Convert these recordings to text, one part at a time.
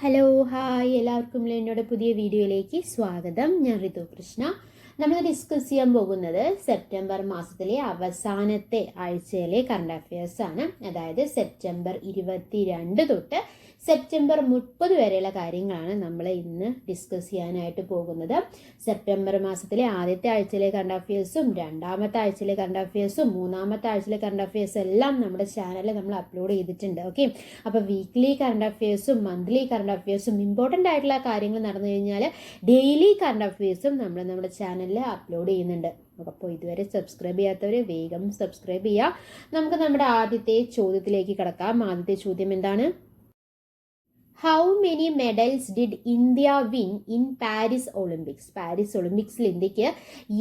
Hello hi എല്ലാവർക്കും എന്നോട് പുതിയ വീഡിയോയിലേക്ക് സ്വാഗതം. ഞാൻ ഋതു കൃഷ്ണ. നമ്മൾ ഡിസ്കസ് ചെയ്യാൻ പോകുന്നത് സെപ്റ്റംബർ മാസത്തിലെ അവസാനത്തെ ആഴ്ചയിലെ കറണ്ട് അഫയേഴ്സ് ആണ്. അതായത് സെപ്റ്റംബർ 22 തൊട്ട് സെപ്റ്റംബർ 30 വരെയുള്ള കാര്യങ്ങളാണ് നമ്മൾ ഇന്ന് ഡിസ്കസ് ചെയ്യാനായിട്ട് പോകുന്നത്. സെപ്റ്റംബർ മാസത്തിലെ ആദ്യത്തെ ആഴ്ചയിലെ കറണ്ട് അഫയേഴ്സും രണ്ടാമത്തെ ആഴ്ചയിലെ കറണ്ട് അഫയേഴ്സും മൂന്നാമത്തെ ആഴ്ചയിലെ കറണ്ട് അഫയേഴ്സ് എല്ലാം നമ്മുടെ ചാനലിൽ നമ്മൾ അപ്ലോഡ് ചെയ്തിട്ടുണ്ട്. ഓക്കെ, അപ്പോൾ വീക്ക്ലി കറണ്ട് അഫയേഴ്സും മന്ത്ലി കറണ്ട് അഫയേഴ്സും ഇമ്പോർട്ടൻ്റ് ആയിട്ടുള്ള കാര്യങ്ങൾ നടന്നു കഴിഞ്ഞാൽ ഡെയിലി കറണ്ട് അഫയേഴ്സും നമ്മൾ നമ്മുടെ ചാനലിൽ അപ്ലോഡ് ചെയ്യുന്നുണ്ട്. അപ്പോൾ ഇതുവരെ സബ്സ്ക്രൈബ് ചെയ്യാത്തവർ വേഗം സബ്സ്ക്രൈബ് ചെയ്യുക. നമുക്ക് നമ്മുടെ ആദ്യത്തെ ചോദ്യത്തിലേക്ക് കിടക്കാം. ആദ്യത്തെ ചോദ്യം എന്താണ്? How many medals did India win in Paris Olympics? Paris ഒളിമ്പിക്സിൽ ഇന്ത്യക്ക്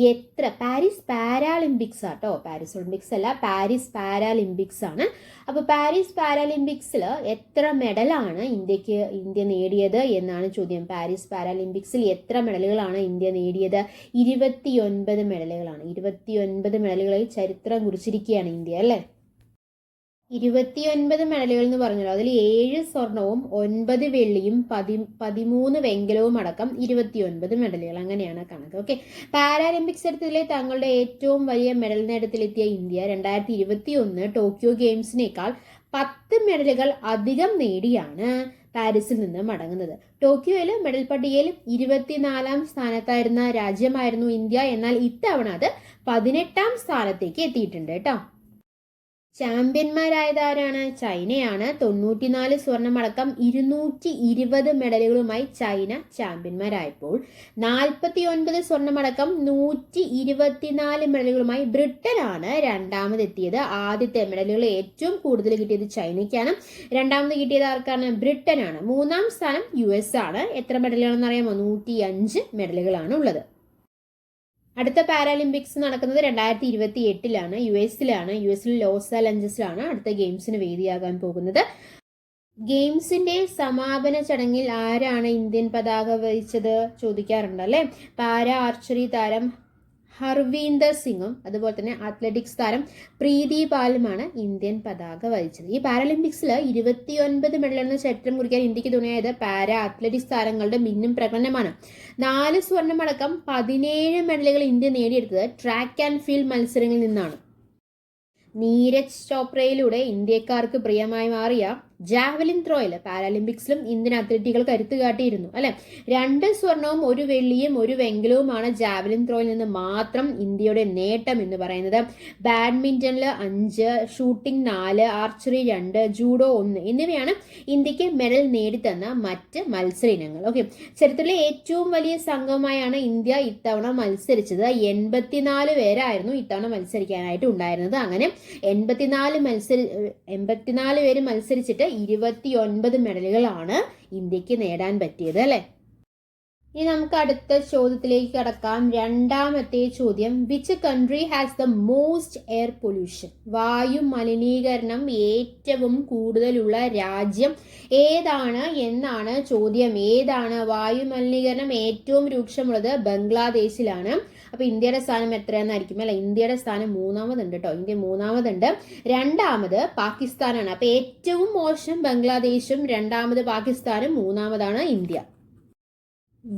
എത്ര? പാരീസ് പാരാലിമ്പിക്സ് ആട്ടോ, പാരീസ് ഒളിമ്പിക്സ് അല്ല, പാരീസ് പാരാലിമ്പിക്സ് ആണ്. അപ്പോൾ പാരീസ് പാരാലിമ്പിക്സിൽ എത്ര മെഡലാണ് ഇന്ത്യ നേടിയത് എന്നാണ് ചോദ്യം. പാരീസ് പാരാലിമ്പിക്സിൽ എത്ര മെഡലുകളാണ് ഇന്ത്യ നേടിയത്? 29 മെഡലുകളാണ്. 29 മെഡലുകളിൽ ചരിത്രം കുറിച്ചിരിക്കുകയാണ് ഇന്ത്യ, അല്ലേ? 29 മെഡലുകൾ എന്ന് പറഞ്ഞല്ലോ, അതിൽ 7 സ്വർണവും 9 വെള്ളിയും 13 വെങ്കലവും അടക്കം 29 മെഡലുകൾ. അങ്ങനെയാണ് കണക്ക്. ഓക്കെ, പാരാലിമ്പിക്സ് ചരിത്രത്തിലെ തങ്ങളുടെ ഏറ്റവും വലിയ മെഡൽ നേട്ടത്തിലെത്തിയ ഇന്ത്യ 2021 ടോക്കിയോ ഗെയിംസിനേക്കാൾ 10 മെഡലുകൾ അധികം നേടിയാണ് പാരീസിൽ നിന്ന് മടങ്ങുന്നത്. ടോക്കിയോയിൽ മെഡൽ പട്ടികയിൽ 24ാം സ്ഥാനത്തായിരുന്ന രാജ്യമായിരുന്നു ഇന്ത്യ. എന്നാൽ ഇത്തവണ അത് 18ാം സ്ഥാനത്തേക്ക് എത്തിയിട്ടുണ്ട് കേട്ടോ. ചാമ്പ്യന്മാരായത് ആരാണ്? ചൈനയാണ്. 94 സ്വർണമടക്കം 220 മെഡലുകളുമായി ചൈന ചാമ്പ്യന്മാരായപ്പോൾ 49 സ്വർണമടക്കം 124 മെഡലുകളുമായി ബ്രിട്ടനാണ് രണ്ടാമതെത്തിയത്. ആദ്യത്തെ മെഡലുകൾ ഏറ്റവും കൂടുതൽ കിട്ടിയത് ചൈനയ്ക്കാണ്. രണ്ടാമത് കിട്ടിയത് ആർക്കാണ്? ബ്രിട്ടനാണ്. മൂന്നാം സ്ഥാനം US ആണ്. എത്ര മെഡലുകളാണെന്ന് അറിയാമോ? 105 മെഡലുകളാണ് ഉള്ളത്. അടുത്ത പാരാലിമ്പിക്സ് നടക്കുന്നത് 2028 യുഎസിൽ ലോസ് ആഞ്ചലസിലാണ് അടുത്ത ഗെയിംസിന് വേദിയാകാൻ പോകുന്നത്. ഗെയിംസിന്റെ സമാപന ചടങ്ങിൽ ആരാണ് ഇന്ത്യൻ പതാക വഹിച്ചത് ചോദിക്കാറുണ്ട്, അല്ലെ? പാരാ ആർച്ചറി താരം ഹർവീന്ദർ സിംഗും അതുപോലെ തന്നെ അത്ലറ്റിക്സ് താരം പ്രീതി പാലുമാണ് ഇന്ത്യൻ പതാക വഹിച്ചത്. ഈ പാരാലിമ്പിക്സിൽ 29 മെഡലെന്ന ചരിത്രം കുറിക്കാൻ ഇന്ത്യക്ക് തുണയായത് പാരാ അത്ലറ്റിക്സ് താരങ്ങളുടെ മിന്നും പ്രകടനമാണ്. 4 സ്വർണമടക്കം 17 മെഡലുകൾ ഇന്ത്യ നേടിയെടുത്തത് ട്രാക്ക് ആൻഡ് ഫീൽഡ് മത്സരങ്ങളിൽ നിന്നാണ്. നീരജ് ചോപ്രയിലൂടെ ഇന്ത്യക്കാർക്ക് പ്രിയമായി മാറിയ ജാവലിൻ ത്രോയിൽ പാരാലിമ്പിക്സിലും ഇന്ത്യൻ അത്ലറ്റുകൾ കരുത്ത് കാട്ടിയിരുന്നു, അല്ലെ? 2 സ്വർണവും 1 വെള്ളിയും 1 വെങ്കലവുമാണ് ജാവലിൻ ത്രോയിൽ നിന്ന് മാത്രം ഇന്ത്യയുടെ നേട്ടം എന്ന് പറയുന്നത്. ബാഡ്മിന്റണിൽ 5, ഷൂട്ടിംഗ് 4, ആർച്ചറി 2, ജൂഡോ 1 എന്നിവയാണ് ഇന്ത്യക്ക് മെഡൽ നേടിത്തന്ന മറ്റ് മത്സര ഇനങ്ങൾ. ഓക്കെ, ചരിത്രത്തിലെ ഏറ്റവും വലിയ സംഘമായാണ് ഇന്ത്യ ഇത്തവണ മത്സരിച്ചത്. 84 പേരായിരുന്നു ഇത്തവണ മത്സരിക്കാനായിട്ട് ഉണ്ടായിരുന്നത്. അങ്ങനെ 84 പേര് മത്സരിച്ചിട്ട് 29 മെഡലുകളാണ് ഇന്ത്യക്ക് നേടാൻ പറ്റിയത്, അല്ലെ? ഇനി നമുക്ക് അടുത്ത ചോദ്യത്തിലേക്ക് കടക്കാം. രണ്ടാമത്തെ ചോദ്യം, which country has the most air pollution? വായു മലിനീകരണം ഏറ്റവും കൂടുതലുള്ള രാജ്യം ഏതാണ് എന്നാണ് ചോദ്യം. ഏതാണ്? വായു മലിനീകരണം ഏറ്റവും രൂക്ഷമുള്ളത് ബംഗ്ലാദേശിലാണ്. അപ്പൊ ഇന്ത്യയുടെ സ്ഥാനം എത്രയാണെന്നായിരിക്കും, അല്ലെ? ഇന്ത്യയുടെ സ്ഥാനം 3ാമതുണ്ട് കേട്ടോ. ഇന്ത്യ 3ാമതുണ്ട്. 2ാമത് പാകിസ്ഥാനാണ്. അപ്പൊ ഏറ്റവും മോശം ബംഗ്ലാദേശും, 2ാമത് പാകിസ്ഥാനും, 3ാമതാണ് India.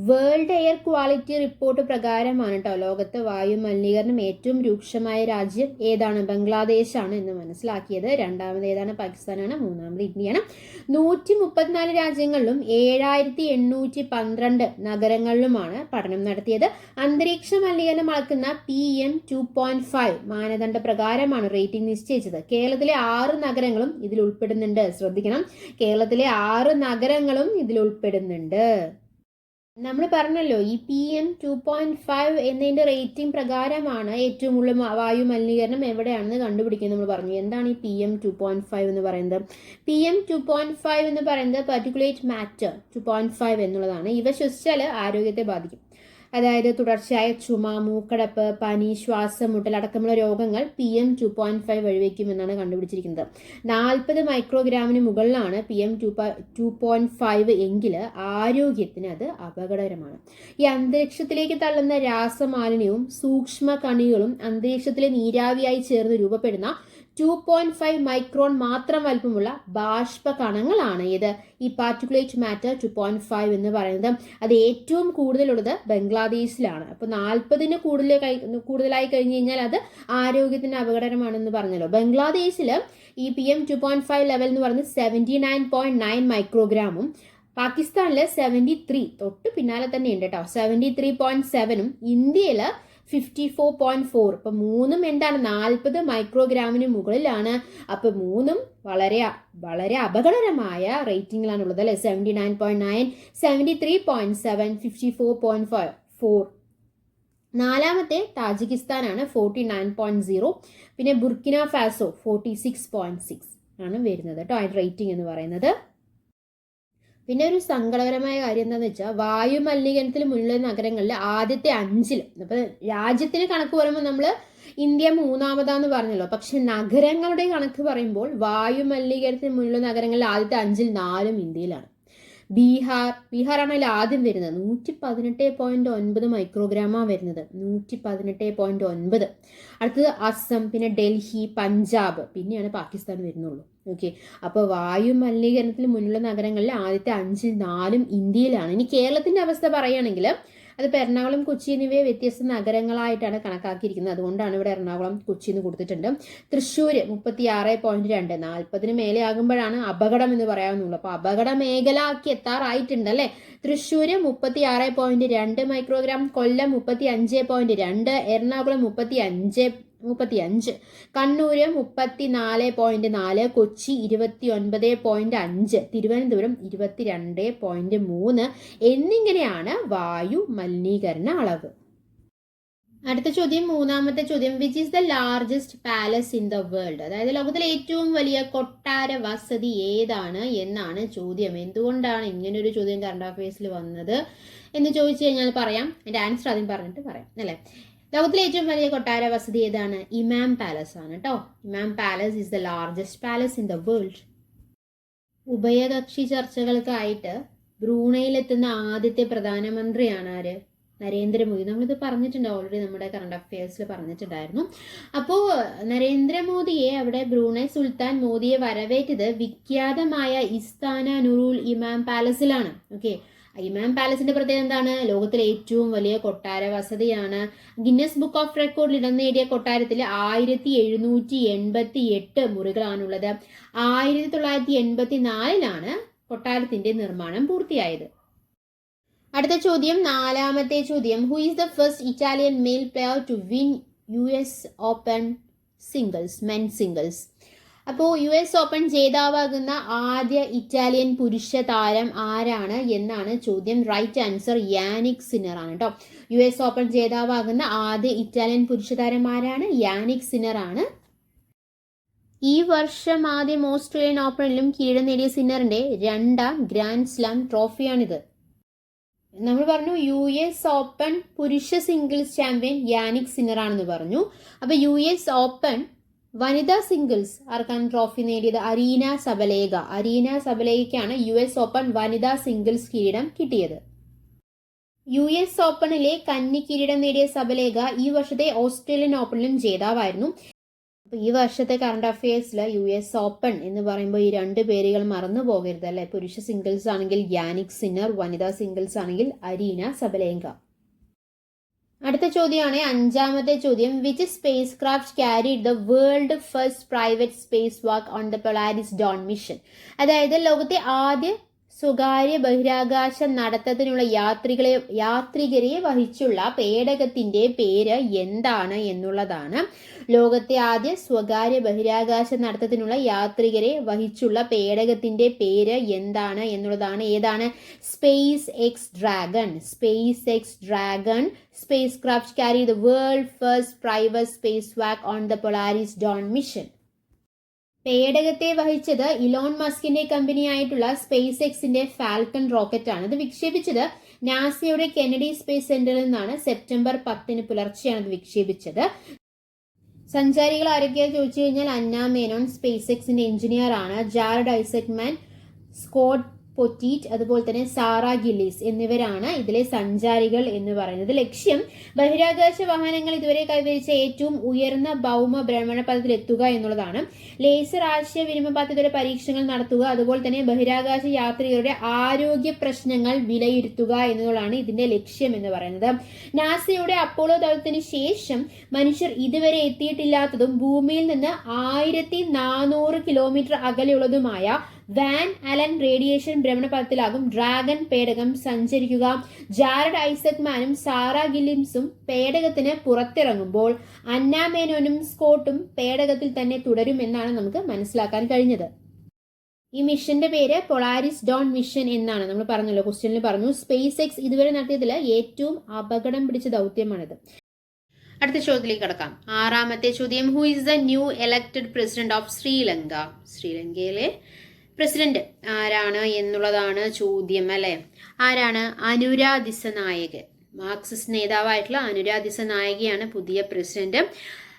World air quality report പ്രകാരമാണ് കേട്ടോ ലോകത്ത് വായു മലിനീകരണം ഏറ്റവും രൂക്ഷമായ രാജ്യം ഏതാണ്? ബംഗ്ലാദേശാണ് എന്ന് മനസ്സിലാക്കിയത്. 2ാമത് ഏതാണ്? പാകിസ്ഥാനാണ്. 3ാമത് ഇന്ത്യയാണ്. 134 രാജ്യങ്ങളിലും 7812 നഗരങ്ങളിലുമാണ് പഠനം നടത്തിയത്. അന്തരീക്ഷ മലിനീകരണം അളക്കുന്ന PM 2.5 മാനദണ്ഡ പ്രകാരമാണ് റേറ്റിംഗ് നിശ്ചയിച്ചത്. കേരളത്തിലെ 6 നഗരങ്ങളും ഇതിൽ ഉൾപ്പെടുന്നുണ്ട്. ശ്രദ്ധിക്കണം, കേരളത്തിലെ 6 നഗരങ്ങളും ഇതിൽ ഉൾപ്പെടുന്നുണ്ട്. നമ്മൾ പറഞ്ഞല്ലോ, ഈ PM 2.5 എന്നതിന്റെ റേറ്റിംഗ് പ്രകാരമാണ് ഏറ്റവും കൂടുതൽ വായു മലിനീകരണം എവിടെയാണെന്ന് കണ്ടുപിടിക്കുന്നത്. നമ്മൾ പറഞ്ഞു, എന്താണ് ഈ PM 2.5 എന്ന് പറയുന്നത്? PM 2.5 എന്ന് പറയുന്നത് പാർട്ടിക്കുലേറ്റ് മാറ്റർ 2.5 എന്നുള്ളതാണ്. ഇവ ശ്വസിച്ചാൽ ആരോഗ്യത്തെ ബാധിക്കും. അതായത് തുടർച്ചയായ ചുമ, മൂക്കടപ്പ്, പനി, ശ്വാസമുട്ടൽ അടക്കമുള്ള രോഗങ്ങൾ PM 2.5 വഴിവെക്കുമെന്നാണ് കണ്ടുപിടിച്ചിരിക്കുന്നത്. 40 മൈക്രോഗ്രാമിന് മുകളിലാണ് PM 2.5 എങ്കിൽ ആരോഗ്യത്തിന് അത് അപകടകരമാണ്. ഈ അന്തരീക്ഷത്തിലേക്ക് തള്ളുന്ന രാസമാലിന്യവും സൂക്ഷ്മ കണികളും അന്തരീക്ഷത്തിലെ നീരാവിയായി ചേർന്ന് രൂപപ്പെടുന്ന 2.5 മൈക്രോൺ മാത്രം വലുപ്പമുള്ള ബാഷ്പ കണങ്ങളാണ് ഇത് ഈ പാർട്ടിക്കുലേറ്റ് മാറ്റർ 2.5 എന്ന് പറയുന്നത്. അത് ഏറ്റവും കൂടുതലുള്ളത് ബംഗ്ലാദേശിലാണ്. അപ്പോൾ 40-ന് കൂടുതലായി കഴിഞ്ഞ് കഴിഞ്ഞാൽ അത് ആരോഗ്യത്തിന് അപകടകരമാണെന്ന് പറഞ്ഞല്ലോ. ബംഗ്ലാദേശിൽ ഈ PM 2.5 ലെവൽ എന്ന് പറയുന്നത് 79.9 മൈക്രോഗ്രാമും പാകിസ്ഥാനിൽ 73 തൊട്ട് പിന്നാലെ തന്നെ ഉണ്ട് കേട്ടോ, 73.7ഉം ഇന്ത്യയിൽ 54.4. ഇപ്പം മൂന്നും എന്താണ് 40 മൈക്രോഗ്രാമിന് മുകളിലാണ്. അപ്പം മൂന്നും വളരെ വളരെ അപകടകരമായ റേറ്റിംഗിലാണുള്ളത് അല്ലെ. 79.9, 73.7, 54.4. നാലാമത്തെ താജിക്കിസ്ഥാനാണ് 49.0. പിന്നെ ബുർക്കിന ഫാസോ 46.6 ആണ് വരുന്നത് കേട്ടോ റേറ്റിംഗ് എന്ന് പറയുന്നത്. പിന്നെ ഒരു സങ്കടകരമായ കാര്യം എന്താണെന്ന് വെച്ചാൽ വായു മലിനീകരണത്തിൽ മുന്നിലുള്ള നഗരങ്ങളിൽ ആദ്യത്തെ 5-ൽ, അപ്പോൾ രാജ്യത്തിന് കണക്ക് പറയുമ്പോൾ നമ്മൾ ഇന്ത്യ 3-മതാന്ന് പറഞ്ഞല്ലോ. പക്ഷെ നഗരങ്ങളുടെ കണക്ക് പറയുമ്പോൾ വായു മലിനീകരണത്തിന് മുന്നിലുള്ള നഗരങ്ങളിൽ ആദ്യത്തെ 5-ൽ 4ഉം ഇന്ത്യയിലാണ്. ബീഹാറാണ് അതിൽ ആദ്യം വരുന്നത്. 118.9 മൈക്രോഗ്രാമാണ് വരുന്നത്. 118.9. അടുത്തത് അസം, പിന്നെ ഡൽഹി, പഞ്ചാബ്, പിന്നെയാണ് പാകിസ്ഥാൻ വരുന്നുള്ളൂ. ഓക്കെ, അപ്പോൾ വായു മലിനീകരണത്തിൽ മുന്നിലുള്ള നഗരങ്ങളിൽ ആദ്യത്തെ 5-ൽ 4ഉം ഇന്ത്യയിലാണ്. ഇനി കേരളത്തിന്റെ അവസ്ഥ പറയുകയാണെങ്കിൽ അത് എറണാകുളം, കൊച്ചി എന്നിവയെ വ്യത്യസ്ത നഗരങ്ങളായിട്ടാണ് കണക്കാക്കിയിരിക്കുന്നത്. അതുകൊണ്ടാണ് ഇവിടെ എറണാകുളം, കൊച്ചി എന്ന് കൊടുത്തിട്ടുണ്ട്. തൃശ്ശൂർ 36.2, 40-ന് മേലെ ആകുമ്പോഴാണ് അപകടം എന്ന് പറയാവുന്നുള്ളൂ. അപ്പോൾ അപകട മേഖലയാക്കി എത്താറായിട്ടുണ്ട് അല്ലേ. തൃശ്ശൂർ 36.2 മൈക്രോഗ്രാം, കൊല്ലം 35.2, എറണാകുളം 35, കണ്ണൂര് 34.4, കൊച്ചി 29.5, തിരുവനന്തപുരം 22.3 എന്നിങ്ങനെയാണ് വായു മലിനീകരണ അളവ്. അടുത്ത ചോദ്യം, മൂന്നാമത്തെ ചോദ്യം, which is the largest palace in the world? അതായത് ലോകത്തിലെ ഏറ്റവും വലിയ കൊട്ടാര വസതി ഏതാണ് എന്നാണ് ചോദ്യം. എന്തുകൊണ്ടാണ് ഇങ്ങനൊരു ചോദ്യം കറണ്ട് അഫയേഴ്സിൽ വന്നത് എന്ന് ചോദിച്ചു കഴിഞ്ഞാൽ പറയാം. അതിന്റെ ആൻസർ ആദ്യം പറഞ്ഞിട്ട് പറയാം അല്ലേ. ലോകത്തിലെ ഏറ്റവും വലിയ കൊട്ടാര വസതി ഏതാണ്? ഇമാം പാലസ് ആണ് കേട്ടോ. ഇമാം palace is the largest palace in the world. ഉഭയകക്ഷി ചർച്ചകൾക്കായിട്ട് ബ്രൂണയിലെത്തുന്ന ആദ്യത്തെ പ്രധാനമന്ത്രിയാണ് ആര്? നരേന്ദ്രമോദി. നമ്മളിത് പറഞ്ഞിട്ടുണ്ട് ഓൾറെഡി, നമ്മുടെ കറണ്ട് അഫയേഴ്സിൽ പറഞ്ഞിട്ടുണ്ടായിരുന്നു. അപ്പോൾ നരേന്ദ്രമോദിയെ അവിടെ ബ്രൂണൈ സുൽത്താൻ മോദിയെ വരവേറ്റത് വിഖ്യാതമായ ഇസ്താന നുറുൽ ഇമാം പാലസിലാണ്. ഓക്കെ, ഇമാം പാലസിന്റെ പ്രത്യേകത എന്താണ്? ലോകത്തിലെ ഏറ്റവും വലിയ കൊട്ടാര വസതിയാണ്. ഗിന്നസ് ബുക്ക് ഓഫ് റെക്കോർഡിൽ ഇടം നേടിയ കൊട്ടാരത്തിൽ 1788 മുറികളാണുള്ളത്. 1984 കൊട്ടാരത്തിന്റെ നിർമ്മാണം പൂർത്തിയായത്. അടുത്ത ചോദ്യം, നാലാമത്തെ ചോദ്യം, who is the first Italian male player to win US open singles, men singles? അപ്പോൾ US ഓപ്പൺ ജേതാവാകുന്ന ആദ്യ ഇറ്റാലിയൻ പുരുഷ താരം ആരാണ് എന്നാണ് ചോദ്യം. റൈറ്റ് ആൻസർ യാനിക് സിന്നർ ആണ് കേട്ടോ. US ഓപ്പൺ ജേതാവാകുന്ന ആദ്യ ഇറ്റാലിയൻ പുരുഷ താരം ആരാണ്? യാനിക് സിന്നർ ആണ്. ഈ വർഷം ആദ്യം ഓസ്ട്രേലിയൻ ഓപ്പണിലും കീഴ് നേടിയ സിന്നറിന്റെ 2ാം ഗ്രാൻഡ് സ്ലാം ട്രോഫിയാണിത്. നമ്മൾ പറഞ്ഞു US ഓപ്പൺ പുരുഷ സിംഗിൾസ് ചാമ്പ്യൻ യാനിക് സിന്നർ ആണെന്ന് പറഞ്ഞു. അപ്പൊ US ഓപ്പൺ വനിതാ സിംഗിൾസ് ആർക്കാണ് ട്രോഫി നേടിയത്? അരീന സബലേഗയ്ക്കാണ് US ഓപ്പൺ വനിതാ സിംഗിൾസ് കിരീടം കിട്ടിയത്. US ഓപ്പണിലെ കന്നി കിരീടം നേടിയ സബലേഗ ഈ വർഷത്തെ ഓസ്ട്രേലിയൻ ഓപ്പണിലും ജേതാവായിരുന്നു. അപ്പോൾ ഈ വർഷത്തെ കറണ്ട് അഫയേഴ്സിൽ US ഓപ്പൺ എന്ന് പറയുമ്പോൾ ഈ 2 പേരുകൾ മറന്നു പോകരുത് അല്ലെ. പുരുഷ സിംഗിൾസ് ആണെങ്കിൽ യാനിക് സിന്നർ, വനിതാ സിംഗിൾസ് ആണെങ്കിൽ അരീന സബലേഗ. അടുത്ത ചോദ്യമാണ് 5ാമത്തെ ചോദ്യം, which space craft carried the world first private spacewalk on the Polaris Dawn mission? അതായത് ലോകത്തെ ആദ്യ സ്വകാര്യ ബഹിരാകാശ നടത്തത്തിനുള്ള യാത്രികരെ വഹിച്ചുള്ള പേടകത്തിന്റെ പേര് എന്താണ് എന്നുള്ളതാണ്. ലോകത്തെ ആദ്യ സ്വകാര്യ ബഹിരാകാശ നടത്തത്തിനുള്ള യാത്രികരെ വഹിച്ചുള്ള പേടകത്തിന്റെ പേര് എന്താണ് എന്നുള്ളതാണ്. ഏതാണ്? SpaceX Dragon. Spacecraft carry the world first private spacewalk on the Polaris Dawn mission. പേടകത്തെ വഹിച്ചത് ഇലോൺ മസ്കിന്റെ കമ്പനിയായിട്ടുള്ള സ്പേസ് എക്സിന്റെ ഫാൽക്കൺ റോക്കറ്റ് ആണ്. ഇത് വിക്ഷേപിച്ചത് നാസയുടെ കെനഡി സ്പേസ് സെന്ററിൽ നിന്നാണ്. സെപ്റ്റംബർ 10 പുലർച്ചെയാണ് ഇത് വിക്ഷേപിച്ചത്. സഞ്ചാരികൾ ആരൊക്കെയാണ് ചോദിച്ചു കഴിഞ്ഞാൽ അന്ന മേനോൻ സ്പേസ് എക്സിന്റെ എഞ്ചിനീയർ ആണ്. ജാരഡ് ഐസക്മാൻ, സ്കോട്ട് പൊറ്റീറ്റ്, അതുപോലെ തന്നെ സാറ ഗില്ലിസ് എന്നിവരാണ് ഇതിലെ സഞ്ചാരികൾ എന്ന് പറയുന്നത്. ലക്ഷ്യം ബഹിരാകാശ വാഹനങ്ങൾ ഇതുവരെ കൈവരിച്ച ഏറ്റവും ഉയർന്ന ഭൗമ ഭ്രമണപഥത്തിൽ എത്തുക എന്നുള്ളതാണ്. ലേസർ ആശയവിനിമയ പദ്ധതിയുടെ പരീക്ഷണങ്ങൾ നടത്തുക, അതുപോലെ തന്നെ ബഹിരാകാശ യാത്രികരുടെ ആരോഗ്യ പ്രശ്നങ്ങൾ വിലയിരുത്തുക എന്നുള്ളതാണ് ഇതിന്റെ ലക്ഷ്യം എന്ന് പറയുന്നത്. നാസയുടെ അപ്പോളോ ദൗത്യത്തിന് ശേഷം മനുഷ്യർ ഇതുവരെ എത്തിയിട്ടില്ലാത്തതും ഭൂമിയിൽ നിന്ന് 1400 കിലോമീറ്റർ അകലെയുള്ളതുമായ വാൻ അലൻ റേഡിയേഷൻ ഭ്രമണപഥത്തിലാകും ഡ്രാഗൺ പേടകം സഞ്ചരിക്കുക. ജാരഡ് ഐസക്മാനും സാറ ഗില്ലിംസും പേടകത്തിന് പുറത്തിറങ്ങുമ്പോൾ അന്ന മേനോനും സ്കോട്ടും പേടകത്തിൽ തന്നെ തുടരും എന്നാണ് നമുക്ക് മനസ്സിലാക്കാൻ കഴിഞ്ഞത്. ഈ മിഷന്റെ പേര് പൊളാരിസ് ഡോൺ മിഷൻ എന്നാണ്. നമ്മൾ പറഞ്ഞല്ലോ, ക്വസ്റ്റ്യനിൽ പറഞ്ഞു. സ്പേസ് എക്സ് ഇതുവരെ നടത്തിയതിൽ ഏറ്റവും അപകടം പിടിച്ച ദൗത്യമാണിത്. അടുത്ത ചോദ്യത്തിലേക്ക് കടക്കാം. 6ാമത്തെ ചോദ്യം, who is the new elected president of Sri Lanka? ശ്രീലങ്കയിലെ പ്രസിഡന്റ് ആരാണ് എന്നുള്ളതാണ് ചോദ്യം അല്ലെ. ആരാണ്? അനുരാ ദിസനായക്. മാർക്സിസ്റ്റ് നേതാവായിട്ടുള്ള അനുരാ ദിസനായകയാണ് പുതിയ പ്രസിഡന്റ്.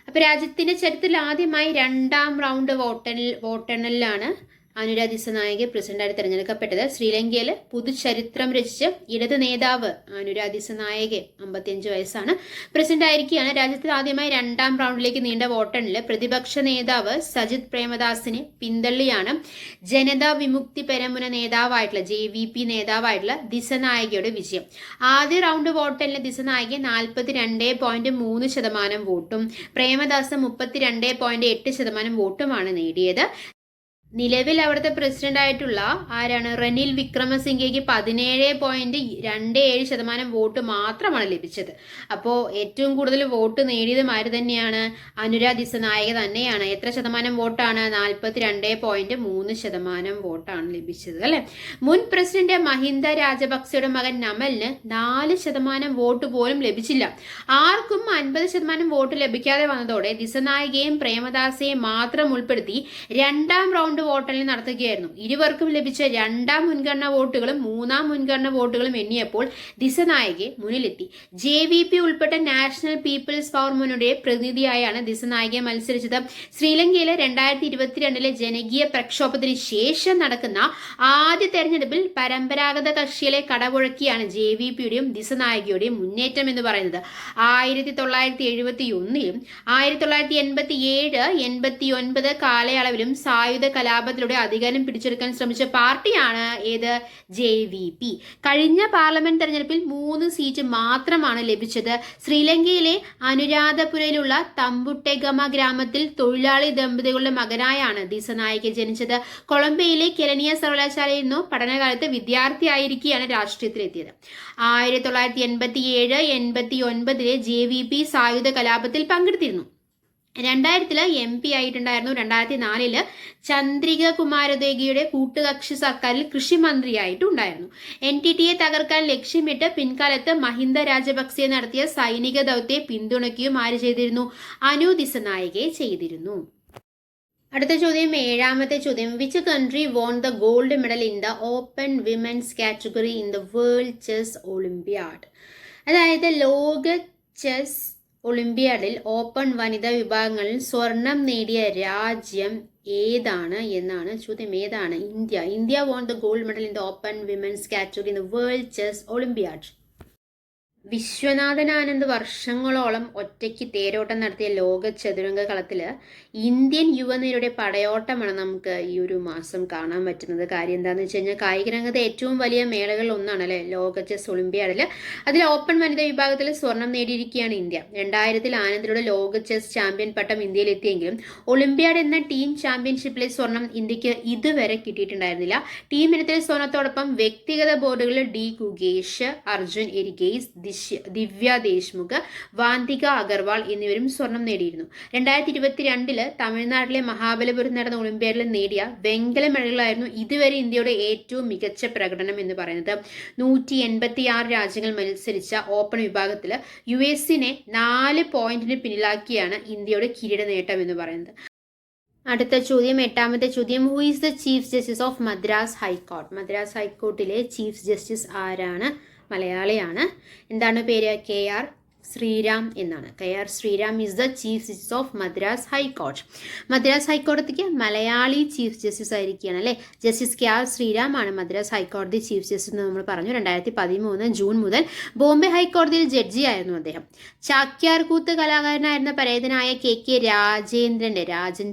അപ്പൊ രാജ്യത്തിന്റെ ചരിത്രത്തിൽ ആദ്യമായി 2ാം റൗണ്ട് വോട്ടെണ്ണലിലാണ് അനുരാ ദിസനായകെ പ്രസിഡന്റായി തെരഞ്ഞെടുക്കപ്പെട്ടത്. ശ്രീലങ്കയിൽ പുതുചരിത്രം രചിച്ച ഇടത് നേതാവ് അനുരാ ദിസനായകെ 55 വയസ്സാണ്. പ്രസിഡന്റ് ആയിരിക്കുകയാണ്. രാജ്യത്തിൽ ആദ്യമായി 2ാം റൗണ്ടിലേക്ക് നീണ്ട വോട്ടെണ്ണലിൽ പ്രതിപക്ഷ നേതാവ് സജിത് പ്രേമദാസിനെ പിന്തള്ളിയാണ് ജനതാ വിമുക്തി പെരമുന നേതാവായിട്ടുള്ള JVP നേതാവായിട്ടുള്ള ദിസനായകയുടെ വിജയം. ആദ്യ റൗണ്ട് വോട്ടെണ്ണലിൽ ദിസനായക 42.3% വോട്ടും പ്രേമദാസ് 32.8% വോട്ടുമാണ് നേടിയത്. നിലവിൽ അവിടുത്തെ പ്രസിഡന്റ് ആയിട്ടുള്ള ആരാണ്? റനിൽ വിക്രമസിംഗയ്ക്ക് 17.27% വോട്ട് മാത്രമാണ് ലഭിച്ചത്. അപ്പോൾ ഏറ്റവും കൂടുതൽ വോട്ട് നേടിയതും ആര് തന്നെയാണ്? അനുരാ ദിസനായക തന്നെയാണ്. എത്ര ശതമാനം വോട്ടാണ്? 42.3% വോട്ടാണ് ലഭിച്ചത് അല്ലെ. മുൻ പ്രസിഡന്റ് മഹിന്ദ രാജപക്സെയുടെ മകൻ നമലിന് 4% വോട്ട് പോലും ലഭിച്ചില്ല. ആർക്കും 50% വോട്ട് ലഭിക്കാതെ വന്നതോടെ ദിസനായകയും പ്രേമദാസയെയും മാത്രം ഉൾപ്പെടുത്തി 2ാം റൗണ്ട് വോട്ടെണ്ണൽ നടത്തുകയായിരുന്നു. ഇരുവർക്കും ലഭിച്ച 2ാം മുൻഗണന വോട്ടുകളും 3ാം മുൻഗണന വോട്ടുകളും എണ്ണിയപ്പോൾ ദിസനായകെ മുന്നിലെത്തി. JVP ഉൾപ്പെട്ട നാഷണൽ പീപ്പിൾസ് പവർ മുന്നണിയുടെ പ്രതിനിധിയായാണ് ദിസനായകെ മത്സരിച്ചത്. ശ്രീലങ്കയിലെ 2022 ജനകീയ പ്രക്ഷോഭത്തിന് ശേഷം നടക്കുന്ന ആദ്യ തെരഞ്ഞെടുപ്പിൽ പരമ്പരാഗത കക്ഷികളെ കടപുഴക്കിയാണ് JVPയുടെയും ദിസനായകയുടെയും മുന്നേറ്റം എന്ന് പറയുന്നത്. 1971ലും 1987, 89 കാലയളവിലും സായുധ കലാപത്തിലൂടെ അധികാരം പിടിച്ചെടുക്കാൻ ശ്രമിച്ച പാർട്ടിയാണ് ഏത്? JVP. കഴിഞ്ഞ പാർലമെന്റ് തെരഞ്ഞെടുപ്പിൽ 3 സീറ്റ് മാത്രമാണ് ലഭിച്ചത്. ശ്രീലങ്കയിലെ അനുരാധപുരയിലുള്ള തമ്പുട്ടെഗമ ഗ്രാമത്തിൽ തൊഴിലാളി ദമ്പതികളുടെ മകനായാണ് ദിസനായക ജനിച്ചത്. കൊളംബിയയിലെ കെലനിയ സർവകലാശാലയിൽ നിന്നും പഠനകാലത്ത് വിദ്യാർത്ഥിയായിരിക്കെയാണ് രാഷ്ട്രീയത്തിലെത്തിയത്. 1987, 89 JVP സായുധ കലാപത്തിൽ പങ്കെടുത്തിരുന്നു. 2000 MP ആയിട്ടുണ്ടായിരുന്നു. 2004 ചന്ദ്രിക കുമാരദേഗിയുടെ കൂട്ടുകക്ഷി സർക്കാരിൽ കൃഷി മന്ത്രിയായിട്ടുണ്ടായിരുന്നു. NTTയെ തകർക്കാൻ ലക്ഷ്യമിട്ട് പിൻകാലത്ത് മഹിന്ദ രാജപക്സെ നടത്തിയ സൈനിക ദൗത്യത്തെ പിന്തുണയ്ക്കുകയും ആര് ചെയ്തിരുന്നു? അനു ദിസനായകെ ചെയ്തിരുന്നു. അടുത്ത ചോദ്യം, 7ാമത്തെ ചോദ്യം, which country won the gold medal in the open women's category in the world chess Olympiad? അതായത് ലോക ചെസ് ഒളിമ്പ്യാഡിൽ ഓപ്പൺ വനിതാ വിഭാഗങ്ങളിൽ സ്വർണം നേടിയ രാജ്യം ഏതാണ് എന്നാണ് ചോദ്യം. ഏതാണ്? India won the gold medal in the open women's category in the world chess Olympiad. Viswanathan Anand വർഷങ്ങളോളം ഒറ്റയ്ക്ക് തേരോട്ടം നടത്തിയ ലോക ചതുരംഗ കളത്തിൽ ഇന്ത്യൻ യുവനിരയുടെ പടയോട്ടമാണ് നമുക്ക് ഈ ഒരു മാസം കാണാൻ പറ്റുന്നത്. കാര്യം എന്താണെന്ന് വെച്ച് കഴിഞ്ഞാൽ കായിക രംഗത്തെ ഏറ്റവും വലിയ മേളകളിൽ ഒന്നാണ് അല്ലെ ലോക ചെസ് ഒളിമ്പ്യാഡിൽ. അതിൽ ഓപ്പൺ വനിതാ വിഭാഗത്തിൽ സ്വർണം നേടിയിരിക്കുകയാണ് ഇന്ത്യ. 2000 ആനന്ദിലൂടെ ലോക ചെസ് ചാമ്പ്യൻ പട്ടം ഇന്ത്യയിലെത്തിയെങ്കിലും ഒളിമ്പ്യാഡ് എന്ന ടീം ചാമ്പ്യൻഷിപ്പിലെ സ്വർണം ഇന്ത്യക്ക് ഇതുവരെ കിട്ടിയിട്ടുണ്ടായിരുന്നില്ല. ടീം ഇനത്തിൽ സ്വർണത്തോടൊപ്പം വ്യക്തിഗത ബോർഡുകളിൽ D. ഗുഗേഷ്, അർജുൻ എരിഗേസ്, ദിവ്യ ദേശ്മുഖ്, വാന്തിക അഗർവാൾ എന്നിവരും സ്വർണം നേടിയിരുന്നു. 2022 തമിഴ്നാട്ടിലെ മഹാബലിപുരം നടന്ന ഒളിമ്പ്യാഡിൽ നേടിയ വെങ്കല മെഡലുകളായിരുന്നു ഇതുവരെ ഇന്ത്യയുടെ ഏറ്റവും മികച്ച പ്രകടനം എന്ന് പറയുന്നത്. 186 രാജ്യങ്ങൾ മത്സരിച്ച ഓപ്പൺ വിഭാഗത്തിൽ US-നെ 4 പോയിന്റിന് പിന്നിലാക്കിയാണ് ഇന്ത്യയുടെ കിരീട നേട്ടം എന്ന് പറയുന്നത്. അടുത്ത ചോദ്യം, 8ാമത്തെ ചോദ്യം, who is the chief justice of Madras high court? Madras ഹൈക്കോർട്ടിലെ ചീഫ് ജസ്റ്റിസ് ആരാണ്? മലയാളിയാണ്. എന്താണ് പേര്? KR ശ്രീറാം എന്നാണ്. KR Shriram is the chief justice of Madras ഹൈക്കോടതി. മദ്രാസ് ഹൈക്കോടതിക്ക് മലയാളി ചീഫ് ജസ്റ്റിസ് ആയിരിക്കുകയാണ് അല്ലേ. ജസ്റ്റിസ് KR ശ്രീറാം ആണ് മദ്രാസ് ഹൈക്കോടതി ചീഫ് ജസ്റ്റിസ് എന്ന് നമ്മൾ പറഞ്ഞു. 2013 ജൂൺ മുതൽ ബോംബെ ഹൈക്കോടതിയിൽ ജഡ്ജിയായിരുന്നു അദ്ദേഹം. ചാക്യാർ കൂത്ത് കലാകാരനായിരുന്ന പരേതനായ KK രാജൻ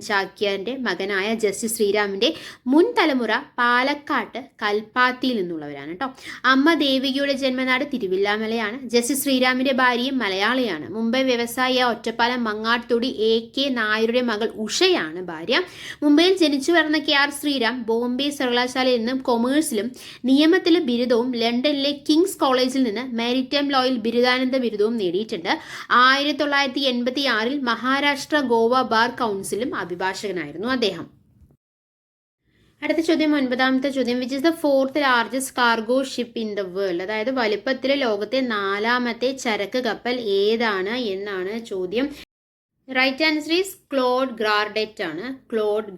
ചാക്യാറിന്റെ മകനായ ജസ്റ്റിസ് ശ്രീറാമിന്റെ മുൻ തലമുറ പാലക്കാട്ട് കൽപ്പാത്തിയിൽ നിന്നുള്ളവരാണ് കേട്ടോ. അമ്മ ദേവികയുടെ ജന്മനാട് തിരുവില്ലാമലയാണ്. ജസ്റ്റിസ് ശ്രീറാമിന്റെ ഭാര്യയും മലയാളിയാണ്. മുംബൈ വ്യവസായിയ ഒറ്റപ്പാലം മങ്ങാട്ടുതൊടി AK നായരുടെ മകൾ ഉഷയാണ് ഭാര്യ. മുംബൈയിൽ ജനിച്ചു വളർന്ന KR ശ്രീറാം ബോംബെ സർവകലാശാലയിൽ നിന്ന് കൊമേഴ്സിലും നിയമത്തിലെ ബിരുദവും ലണ്ടനിലെ കിങ്സ് കോളേജിൽ നിന്ന് മാരിടൈം ലോയിൽ ബിരുദാനന്ദ ബിരുദവും നേടിയിട്ടുണ്ട്. 1986 മഹാരാഷ്ട്ര ഗോവ ബാർ കൗൺസിലും അഭിഭാഷകനായിരുന്നു അദ്ദേഹം. അടുത്ത ചോദ്യം, 9ാമത്തെ ചോദ്യം. Which is the 4th largest cargo ship in the world? അതായത് വലുപ്പത്തിലെ ലോകത്തെ 4ാമത്തെ ചരക്ക് കപ്പൽ ഏതാണ് എന്നാണ് ചോദ്യം. Right answer is Claude Girardet ആണ്. Claude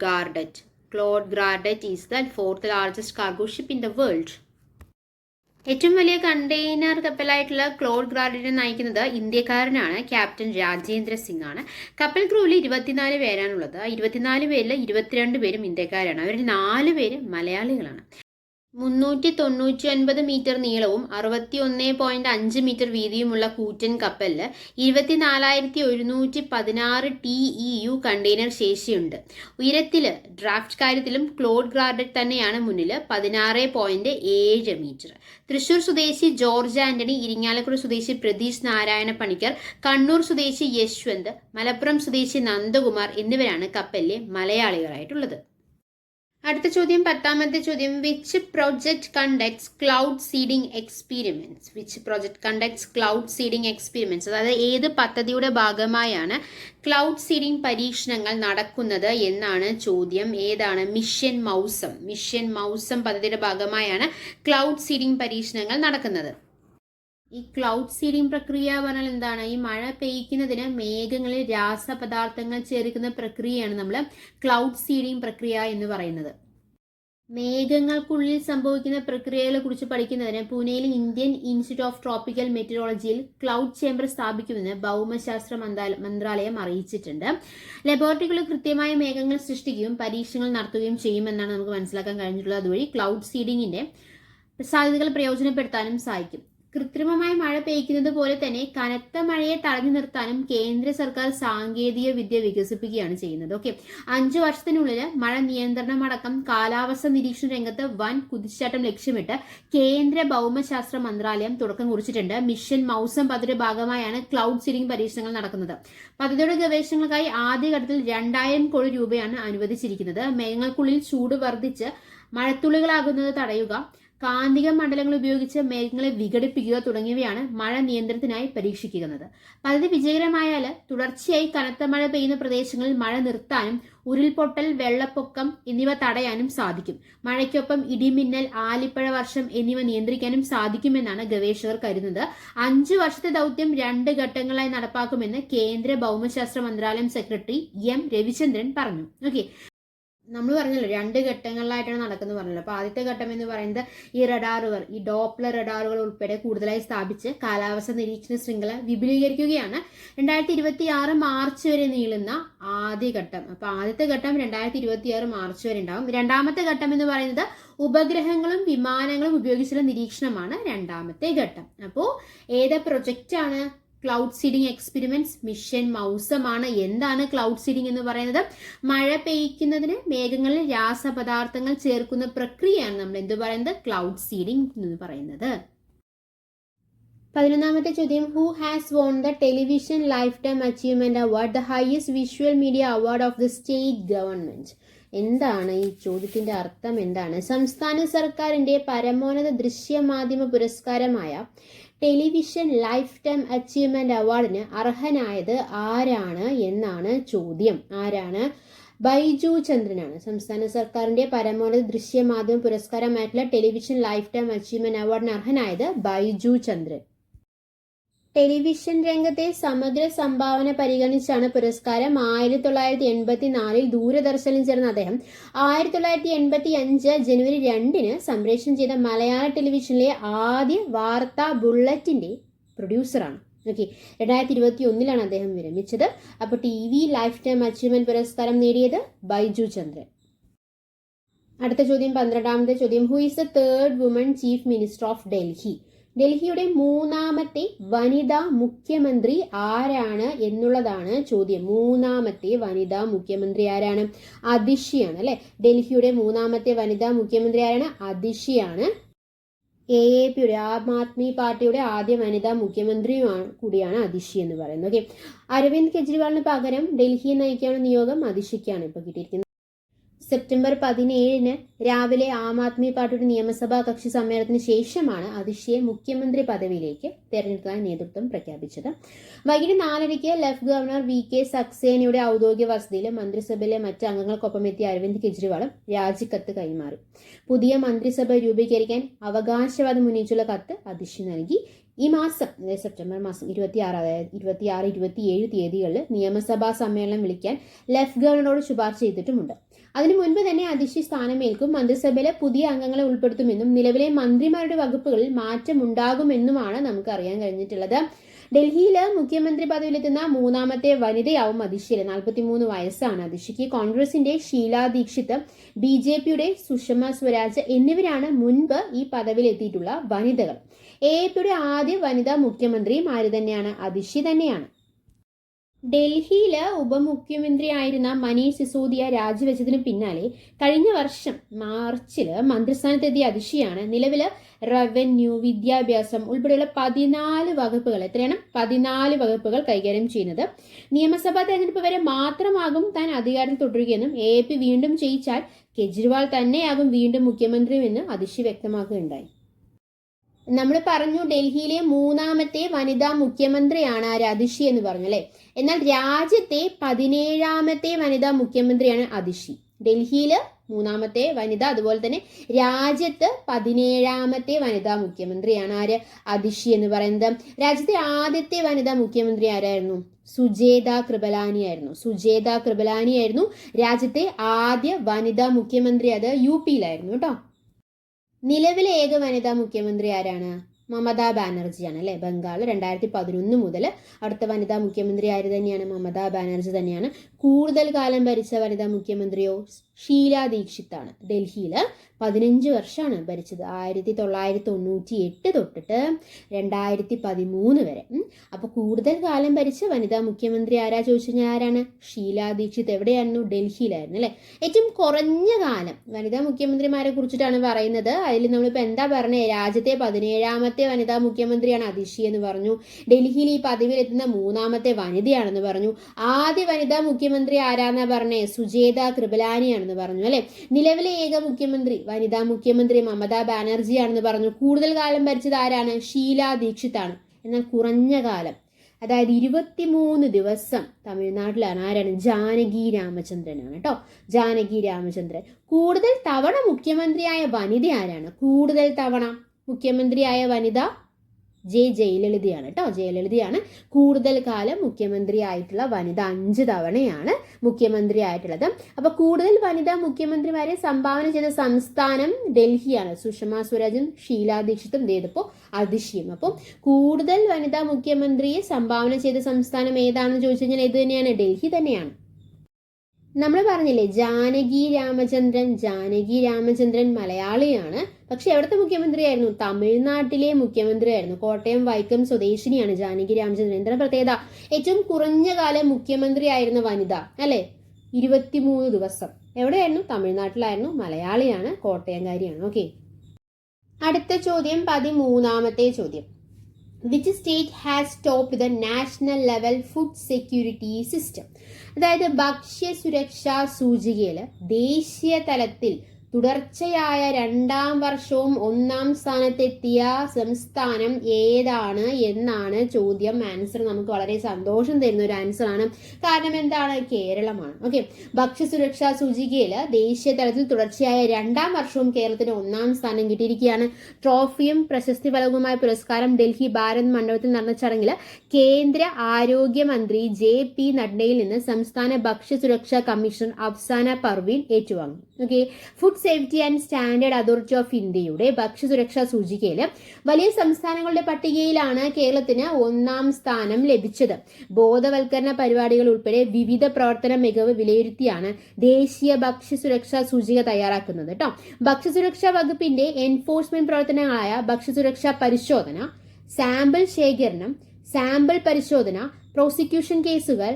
Girardet is the 4th largest cargo ship in the world. ഏറ്റവും വലിയ കണ്ടെയ്നർ കപ്പലായിട്ടുള്ള ക്ലോഡ് ഗാർഡറ്റിനെ നയിക്കുന്നത് ഇന്ത്യക്കാരനാണ്. ക്യാപ്റ്റൻ രാജേന്ദ്ര സിംഗ് ആണ്. കപ്പൽ ക്രൂവിൽ 24 പേരാണുള്ളത്. 24 പേരിൽ 22 പേരും ഇന്ത്യക്കാരാണ്. അവരിൽ 4 പേര് മലയാളികളാണ്. 399 മീറ്റർ നീളവും 61.5 മീറ്റർ വീതിയുമുള്ള കൂറ്റൻ കപ്പലിൽ 24,116 TEU കണ്ടെയ്നർ ശേഷിയുണ്ട്. ഉയരത്തിൽ ഡ്രാഫ്റ്റ് കാര്യത്തിലും ക്ലോഡ് ഗാർഡറ്റ് തന്നെയാണ് മുന്നിൽ, 16.7 മീറ്റർ. തൃശൂർ സ്വദേശി ജോർജ് ആന്റണി, ഇരിങ്ങാലക്കുട സ്വദേശി പ്രതീഷ് നാരായണ പണിക്കർ, കണ്ണൂർ സ്വദേശി യശ്വന്ത്, മലപ്പുറം സ്വദേശി നന്ദകുമാർ എന്നിവരാണ് കപ്പലിലെ മലയാളികളായിട്ടുള്ളത്. അടുത്ത ചോദ്യം, 10ാമത്തെ ചോദ്യം. Which project conducts cloud seeding experiments? അതായത് ഏത് പദ്ധതിയുടെ ഭാഗമായാണ് ക്ലൗഡ് സീഡിംഗ് പരീക്ഷണങ്ങൾ നടക്കുന്നത് എന്നാണ് ചോദ്യം. ഏതാണ്? മിഷൻ മൗസം പദ്ധതിയുടെ ഭാഗമായാണ് ക്ലൗഡ് സീഡിംഗ് പരീക്ഷണങ്ങൾ നടക്കുന്നത്. ഈ ക്ലൗഡ് സീഡിംഗ് പ്രക്രിയ പറഞ്ഞാൽ എന്താണ്? ഈ മഴ പെയ്യ്ക്കുന്നതിന് മേഘങ്ങളിൽ രാസപദാർത്ഥങ്ങൾ ചേർക്കുന്ന പ്രക്രിയയാണ് നമ്മൾ ക്ലൗഡ് സീഡിംഗ് പ്രക്രിയ എന്ന് പറയുന്നത്. മേഘങ്ങൾക്കുള്ളിൽ സംഭവിക്കുന്ന പ്രക്രിയകളെ കുറിച്ച് പഠിക്കുന്നതിന് പൂനെയിലെ ഇന്ത്യൻ ഇൻസ്റ്റിറ്റ്യൂട്ട് ഓഫ് ട്രോപ്പിക്കൽ മെറ്റീരിയോളജിയിൽ ക്ലൗഡ് ചേംബർ സ്ഥാപിക്കുമെന്ന് ഭൗമശാസ്ത്ര മന്ത്രാലയം അറിയിച്ചിട്ടുണ്ട്. ലബോറട്ടറികളിൽ കൃത്യമായ മേഘങ്ങൾ സൃഷ്ടിക്കുകയും പരീക്ഷണങ്ങൾ നടത്തുകയും ചെയ്യുമെന്നാണ് നമുക്ക് മനസ്സിലാക്കാൻ കഴിഞ്ഞിട്ടുള്ളത്. അതുവഴി ക്ലൗഡ് സീഡിങ്ങിന്റെ സാധ്യതകൾ പ്രയോജനപ്പെടുത്താനും സഹായിക്കും. കൃത്രിമമായി മഴ പെയ്യ്ക്കുന്നത് പോലെ തന്നെ കനത്ത മഴയെ തടഞ്ഞു നിർത്താനും കേന്ദ്ര സർക്കാർ സാങ്കേതിക വിദ്യ വികസിപ്പിക്കുകയാണ് ചെയ്യുന്നത്. 5 വർഷത്തിനുള്ളിൽ മഴ നിയന്ത്രണം അടക്കം കാലാവസ്ഥ നിരീക്ഷണ രംഗത്ത് വൻ കുതിച്ചുചാട്ടം ലക്ഷ്യമിട്ട് കേന്ദ്ര ഭൗമശാസ്ത്ര മന്ത്രാലയം തുടക്കം കുറിച്ചിട്ടുണ്ട്. മിഷൻ മൗസം പദ്ധതിയുടെ ഭാഗമായാണ് ക്ലൗഡ് സീഡിംഗ് പരീക്ഷണങ്ങൾ നടക്കുന്നത്. പദ്ധതിയുടെ ഗവേഷണങ്ങൾക്കായി ആദ്യഘട്ടത്തിൽ 2000 കോടി രൂപയാണ് അനുവദിച്ചിരിക്കുന്നത്. മേഘങ്ങൾക്കുള്ളിൽ ചൂട് വർദ്ധിച്ച് മഴത്തുള്ളികളാകുന്നത് തടയുക, കാന്തിക മണ്ഡലങ്ങൾ ഉപയോഗിച്ച് മേഘങ്ങളെ വിഘടിപ്പിക്കുക തുടങ്ങിയവയാണ് മഴ നിയന്ത്രണത്തിനായി പരീക്ഷിക്കുന്നത്. പദ്ധതി വിജയകരമായാൽ തുടർച്ചയായി കനത്ത മഴ പെയ്യുന്ന പ്രദേശങ്ങളിൽ മഴ നിർത്താനും ഉരുൾപൊട്ടൽ, വെള്ളപ്പൊക്കം എന്നിവ തടയാനും സാധിക്കും. മഴയ്ക്കൊപ്പം ഇടിമിന്നൽ, ആലിപ്പഴ വർഷം എന്നിവ നിയന്ത്രിക്കാനും സാധിക്കുമെന്നാണ് ഗവേഷകർ കരുതുന്നത്. 5 വർഷത്തെ ദൗത്യം 2 ഘട്ടങ്ങളായി നടപ്പാക്കുമെന്ന് കേന്ദ്ര ഭൗമശാസ്ത്ര മന്ത്രാലയം സെക്രട്ടറി M രവിചന്ദ്രൻ പറഞ്ഞു. നമ്മൾ പറഞ്ഞല്ലോ 2 ഘട്ടങ്ങളിലായിട്ടാണ് നടക്കുന്നത് പറഞ്ഞല്ലോ. അപ്പോൾ ആദ്യത്തെ ഘട്ടം എന്ന് പറയുന്നത് ഈ റഡാറുകൾ, ഈ ഡോപ്ലർ റഡാറുകൾ ഉൾപ്പെടെ കൂടുതലായി സ്ഥാപിച്ച് കാലാവസ്ഥ നിരീക്ഷണ ശൃംഖല വിപുലീകരിക്കുകയാണ്. 2026 മാർച്ച് വരെ നീളുന്ന ആദ്യ ഘട്ടം. അപ്പോൾ ആദ്യത്തെ ഘട്ടം 2026 മാർച്ച് വരെ ഉണ്ടാകും. രണ്ടാമത്തെ ഘട്ടം എന്ന് പറയുന്നത് ഉപഗ്രഹങ്ങളും വിമാനങ്ങളും ഉപയോഗിച്ചുള്ള നിരീക്ഷണമാണ് രണ്ടാമത്തെ ഘട്ടം. അപ്പോൾ ഏത് പ്രൊജക്റ്റാണ്? ക്ലൗഡ് സീഡിംഗ് എക്സ്പെരിമെന്റ്സ് മിഷൻ മൗസമാണ്. എന്താണ് ക്ലൗഡ് സീഡിംഗ് എന്ന് പറയുന്നത്? മഴ പെയ്യ്ക്കുന്നതിന് മേഘങ്ങളിൽ രാസപദാർത്ഥങ്ങൾ ചേർക്കുന്ന പ്രക്രിയയാണ് നമ്മൾ എന്ത് പറയുന്നത്? ക്ലൗഡ് സീഡിംഗ് എന്ന് പറയുന്നത്. 11ാമത്തെ ചോദ്യം. Who has won the television life time achievement award, the highest visual media award of the state government? എന്താണ് ഈ ചോദ്യത്തിന്റെ അർത്ഥം? എന്താണ്? സംസ്ഥാന സർക്കാരിന്റെ പരമോന്നത ദൃശ്യമാധ്യമ പുരസ്കാരമായ ടെലിവിഷൻ ലൈഫ് ടൈം അച്ചീവ്മെന്റ് അവാർഡിന് അർഹനായത് ആരാണ് എന്നാണ് ചോദ്യം. ആരാണ്? ബൈജു ചന്ദ്രനാണ്. സംസ്ഥാന സർക്കാരിന്റെ പരമോന്നത ദൃശ്യമാധ്യമ പുരസ്കാരമായിട്ടുള്ള ടെലിവിഷൻ ലൈഫ് ടൈം അച്ചീവ്മെന്റ് അവാർഡിന് അർഹനായത് ബൈജു ചന്ദ്രൻ. ടെലിവിഷൻ രംഗത്തെ സമഗ്ര സംഭാവന പരിഗണിച്ചാണ് പുരസ്കാരം. 1984 ദൂരദർശനിൽ ചേർന്ന അദ്ദേഹം 1985 ജനുവരി 2 സംപ്രേഷണം ചെയ്ത മലയാള ടെലിവിഷനിലെ ആദ്യ വാർത്താ ബുള്ളറ്റിന്റെ പ്രൊഡ്യൂസറാണ്. ഓക്കെ, 2021 അദ്ദേഹം വിരമിച്ചത്. അപ്പോൾ TV ലൈഫ് ടൈം അച്ചീവ്മെന്റ് പുരസ്കാരം നേടിയത് ബൈജു ചന്ദ്രൻ. അടുത്ത ചോദ്യം 12ാമത്തെ ചോദ്യം. Who is the third woman chief minister of Delhi? ഡൽഹിയുടെ 3ാമത്തെ വനിതാ മുഖ്യമന്ത്രി ആരാണ് എന്നുള്ളതാണ് ചോദ്യം. 3ാമത്തെ വനിതാ മുഖ്യമന്ത്രി ആരാണ്? അതിഷിയാണ് അല്ലെ. ഡൽഹിയുടെ 3ാമത്തെ വനിതാ മുഖ്യമന്ത്രി ആരാണ്? അതിഷിയാണ്. AAPയുടെ ആം ആദ്മി പാർട്ടിയുടെ ആദ്യ വനിതാ മുഖ്യമന്ത്രിയുമാണ് കൂടിയാണ് അതിഷി എന്ന് പറയുന്നത്. ഓക്കെ, അരവിന്ദ് കെജ്രിവാളിന് പകരം ഡൽഹിയെ നയിക്കാനുള്ള നിയോഗം അതിഷിക്കാണ് ഇപ്പോൾ കിട്ടിയിരിക്കുന്നത്. സെപ്റ്റംബർ 17 രാവിലെ ആം ആദ്മി പാർട്ടിയുടെ നിയമസഭാ കക്ഷി സമ്മേളനത്തിന് ശേഷമാണ് അതിഷിയെ മുഖ്യമന്ത്രി പദവിയിലേക്ക് തെരഞ്ഞെടുക്കാൻ നേതൃത്വം പ്രഖ്യാപിച്ചത്. വൈകിട്ട് 4:30 ലഫ് ഗവർണർ VK സക്സേനയുടെ ഔദ്യോഗിക വസതിയിൽ മന്ത്രിസഭയിലെ മറ്റ് അംഗങ്ങൾക്കൊപ്പം എത്തിയ അരവിന്ദ് കെജ്രിവാളും രാജിക്കത്ത് കൈമാറി. പുതിയ മന്ത്രിസഭ രൂപീകരിക്കാൻ അവകാശവാദം ഉന്നയിച്ചുള്ള കത്ത് അതിഷി നൽകി. ഈ മാസം, സെപ്റ്റംബർ മാസം 26, 27 തീയതികളിൽ നിയമസഭാ സമ്മേളനം വിളിക്കാൻ ലഫ് ഗവർണറോട് ശുപാർശ ചെയ്തിട്ടുമുണ്ട്. അതിനു മുൻപ് തന്നെ അതിഷി സ്ഥാനമേൽക്കും. മന്ത്രിസഭയിലെ പുതിയ അംഗങ്ങളെ ഉൾപ്പെടുത്തുമെന്നും നിലവിലെ മന്ത്രിമാരുടെ വകുപ്പുകളിൽ മാറ്റമുണ്ടാകുമെന്നുമാണ് നമുക്ക് അറിയാൻ കഴിഞ്ഞിട്ടുള്ളത്. ഡൽഹിയിൽ മുഖ്യമന്ത്രി പദവിയിലെത്തുന്ന 3ാമത്തെ വനിതയാവും അതിഷി. 43 വയസ്സാണ് അതിഷിക്ക്. കോൺഗ്രസിന്റെ ഷീലാ ദീക്ഷിത്, BJPയുടെ സുഷമ സ്വരാജ് എന്നിവരാണ് മുൻപ് ഈ പദവിയിലെത്തിയിട്ടുള്ള വനിതകൾ. AAPയുടെ ആദ്യ വനിതാ മുഖ്യമന്ത്രിയും ആര് തന്നെയാണ്? അതിഷി തന്നെയാണ്. ഡൽഹിയില് ഉപമുഖ്യമന്ത്രിയായിരുന്ന മനീഷ് സിസോദിയ രാജിവെച്ചതിന് പിന്നാലെ കഴിഞ്ഞ വർഷം മാർച്ചിൽ മന്ത്രിസ്ഥാനത്തെത്തിയ അതിഷിയാണ് നിലവിൽ റവന്യൂ, വിദ്യാഭ്യാസം ഉൾപ്പെടെയുള്ള 14 വകുപ്പുകൾ, എത്രയാണ്? 14 വകുപ്പുകൾ കൈകാര്യം ചെയ്യുന്നത്. നിയമസഭാ തെരഞ്ഞെടുപ്പ് വരെ മാത്രമാകും താൻ അധികാരത്തിൽ തുടരുകയെന്നും AAP വീണ്ടും ജയിച്ചാൽ കെജ്രിവാൾ തന്നെയാകും വീണ്ടും മുഖ്യമന്ത്രിയുമെന്ന് അതിഷി വ്യക്തമാക്കുകയുണ്ടായി. നമ്മൾ പറഞ്ഞു ഡൽഹിയിലെ 3ാമത്തെ വനിതാ മുഖ്യമന്ത്രിയാണ് ആര്? അതിഷി എന്ന് പറഞ്ഞു അല്ലെ. എന്നാൽ രാജ്യത്തെ 17ാമത്തെ വനിതാ മുഖ്യമന്ത്രിയാണ് അതിഷി. ഡൽഹിയിൽ 3ാമത്തെ വനിത, അതുപോലെ തന്നെ രാജ്യത്ത് 17ാമത്തെ വനിതാ മുഖ്യമന്ത്രിയാണ് ആര്? അതിഷി എന്ന് പറയുന്നത്. രാജ്യത്തെ ആദ്യത്തെ വനിതാ മുഖ്യമന്ത്രി ആരായിരുന്നു? സുജേത കൃപലാനി ആയിരുന്നു. സുജേത കൃപലാനി ആയിരുന്നു രാജ്യത്തെ ആദ്യ വനിതാ മുഖ്യമന്ത്രി. അത് UPയിലായിരുന്നു കേട്ടോ. നിലവിലെ ഏക വനിതാ മുഖ്യമന്ത്രി ആരാണ്? മമതാ ബാനർജിയാണ് അല്ലെ. ബംഗാൾ 2011 മുതൽ അടുത്ത വനിതാ മുഖ്യമന്ത്രി ആര് തന്നെയാണ്? മമതാ ബാനർജി തന്നെയാണ്. കൂടുതൽ കാലം ഭരിച്ച വനിതാ മുഖ്യമന്ത്രിയോ ഷീലാ ദീക്ഷിത്താണ്. ഡൽഹിയിൽ 15 വർഷമാണ് ഭരിച്ചത്. 1998 തൊട്ടിട്ട് 2013 വരെ. അപ്പോൾ കൂടുതൽ കാലം ഭരിച്ച വനിതാ മുഖ്യമന്ത്രി ആരാ ചോദിച്ചു കഴിഞ്ഞാൽ ആരാണ്? ഷീലാ ദീക്ഷിത്. എവിടെയായിരുന്നു? ഡൽഹിയിലായിരുന്നു അല്ലെ. ഏറ്റവും കുറഞ്ഞ കാലം വനിതാ മുഖ്യമന്ത്രിമാരെ കുറിച്ചിട്ടാണ് പറയുന്നത്. അതിൽ നമ്മളിപ്പോൾ എന്താ പറഞ്ഞത്? രാജ്യത്തെ 17ാമത്തെ വനിതാ മുഖ്യമന്ത്രിയാണ് അതിഷി എന്ന് പറഞ്ഞു. ഡൽഹിയിൽ ഈ പദവിയിലെത്തുന്ന 3ാമത്തെ വനിതയാണെന്ന് പറഞ്ഞു. ആദ്യ വനിതാ മുഖ്യമന്ത്രി ആരാന്നാ പറഞ്ഞേ? സുജേത കൃപലാനിയാണെന്ന് പറഞ്ഞു അല്ലെ. നിലവിലെ ഏക മുഖ്യമന്ത്രി വനിതാ മുഖ്യമന്ത്രി മമതാ ബാനർജിയാണെന്ന് പറഞ്ഞു. കൂടുതൽ കാലം ഭരിച്ചത് ആരാണ്? ഷീലാ ദീക്ഷിത്താണ്. എന്നാൽ കുറഞ്ഞ കാലം, അതായത് 23 ദിവസം തമിഴ്നാട്ടിലാണ്. ആരാണ്? ജാനകി രാമചന്ദ്രനാണ് കേട്ടോ. ജാനകി രാമചന്ദ്രൻ. കൂടുതൽ തവണ മുഖ്യമന്ത്രിയായ വനിത ആരാണ്? കൂടുതൽ തവണ മുഖ്യമന്ത്രിയായ വനിത ജയലളിതയാണ് കേട്ടോ. ജയലളിതയാണ് കൂടുതൽ കാലം മുഖ്യമന്ത്രി ആയിട്ടുള്ള വനിത. 5 തവണയാണ് മുഖ്യമന്ത്രി ആയിട്ടുള്ളത്. അപ്പൊ കൂടുതൽ വനിതാ മുഖ്യമന്ത്രിമാരെ സംഭാവന ചെയ്ത സംസ്ഥാനം ഡൽഹിയാണ്. സുഷമ സ്വരാജും ഷീലാ ദീക്ഷിത്തും ചെയ്തപ്പോൾ അതിഷിയും. അപ്പം കൂടുതൽ വനിതാ മുഖ്യമന്ത്രിയെ സംഭാവന ചെയ്ത സംസ്ഥാനം ഏതാണെന്ന് ചോദിച്ചു കഴിഞ്ഞാൽ ഇത് തന്നെയാണ്, ഡൽഹി തന്നെയാണ്. നമ്മൾ പറഞ്ഞില്ലേ ജാനകി രാമചന്ദ്രൻ. ജാനകി രാമചന്ദ്രൻ മലയാളിയാണ്. പക്ഷെ എവിടുത്തെ മുഖ്യമന്ത്രിയായിരുന്നു? തമിഴ്നാട്ടിലെ മുഖ്യമന്ത്രിയായിരുന്നു. കോട്ടയം വൈക്കം സ്വദേശിനിയാണ് ജാനകി രാമചന്ദ്രൻ. എന്താണ് പ്രത്യേകത? ഏറ്റവും കുറഞ്ഞ കാലം മുഖ്യമന്ത്രി ആയിരുന്ന വനിത അല്ലെ. 23 ദിവസം. എവിടെയായിരുന്നു? തമിഴ്നാട്ടിലായിരുന്നു. മലയാളിയാണ്, കോട്ടയംകാരിയാണ്. ഓക്കെ, അടുത്ത ചോദ്യം 13ാമത്തെ ചോദ്യം. Which state has stopped the national level food security system? അതായത് ഭക്ഷ്യസുരക്ഷാ സൂചികയിൽ ദേശീയ തലത്തിൽ തുടർച്ചയായ 2ാം വർഷവും 1ാം സ്ഥാനത്തെത്തിയ സംസ്ഥാനം ഏതാണ് എന്നാണ് ചോദ്യം. ആൻസർ നമുക്ക് വളരെ സന്തോഷം തരുന്ന ഒരു ആൻസർ ആണ്. കാരണം എന്താണ്? കേരളമാണ്. ഓക്കെ, ഭക്ഷ്യസുരക്ഷാ സൂചികയിൽ ദേശീയ തലത്തിൽ തുടർച്ചയായ 2ാം വർഷവും കേരളത്തിന് 1ാം സ്ഥാനം കിട്ടിയിരിക്കുകയാണ്. ട്രോഫിയും പ്രശസ്തി ഫലകവുമായ പുരസ്കാരം ഡൽഹി ഭാരത് മണ്ഡപത്തിൽ നടന്ന ചടങ്ങിൽ കേന്ദ്ര ആരോഗ്യമന്ത്രി JP നഡ്ഡയിൽ നിന്ന് സംസ്ഥാന ഭക്ഷ്യസുരക്ഷാ കമ്മീഷണർ അഫ്സാന പർവീൻ ഏറ്റുവാങ്ങി. Okay, food food safety and standard authority of ഇന്ത്യയുടെ ഭക്ഷ്യസുരക്ഷാ സൂചികയിൽ വലിയ സംസ്ഥാനങ്ങളുടെ പട്ടികയിലാണ് കേരളത്തിന് 1ാം സ്ഥാനം ലഭിച്ചത്. ബോധവൽക്കരണ പരിപാടികൾ ഉൾപ്പെടെ വിവിധ പ്രവർത്തന മികവ് വിലയിരുത്തിയാണ് ദേശീയ ഭക്ഷ്യസുരക്ഷാ സൂചിക തയ്യാറാക്കുന്നത് കേട്ടോ. ഭക്ഷ്യസുരക്ഷാ വകുപ്പിന്റെ എൻഫോഴ്സ്മെന്റ് പ്രവർത്തനങ്ങളായ ഭക്ഷ്യസുരക്ഷാ പരിശോധന, സാമ്പിൾ ശേഖരണം, സാമ്പിൾ പരിശോധന, പ്രോസിക്യൂഷൻ കേസുകൾ,